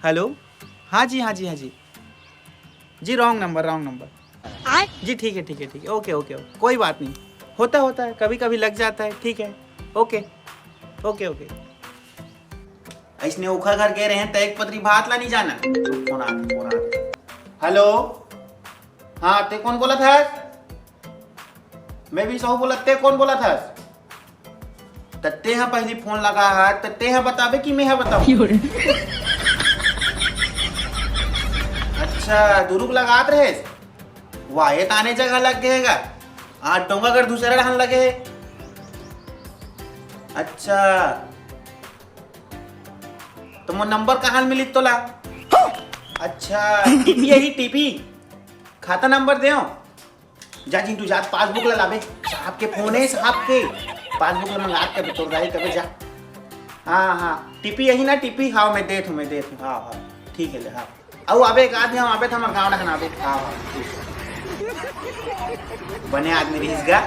Hello. हाँ जी हाँ जी हाँ जी। जी रॉन्ग नंबर। जी ठीक है ठीक है ठीक है, ओके ओके ओके, कोई बात नहीं, होता है, कभी कभी लग जाता है, ठीक है, ओके ओके ओके। ऐसने ओखा घर गए रहे तय पत्री भात ला नहीं जाना। फोन आ हेलो। हाँ ते कौन बोला था? मैं भी सहू बोला, ते कौन बोला था? तत्ते हैं पहली फोन लगा है, तत्ते हैं बतावे कि मैं है बताऊं? अच्छा दुरुक लगात रहे वाहे ताने जगह लग गएगा आज डोंगा कर दूसरा रहन लगे है। अच्छा तो मो नंबर कहाँ मिली तोला? अच्छा टीपी यही टीपी खाता नंबर दे जा जी तू जा पासबुक ला लाबे साहब के फोन है साहब के पासबुक ला मंगा के तोड़ रही कबे जा। हाँ टीपी यही ना टीपी। हाँ मैं देत हूँ हाँ ठीक है ले। हाँ औ आबे एक आदमी हम आबे था हमारे गाँव ना आबे। हाँ ठीक बने आदमी रहीस गा।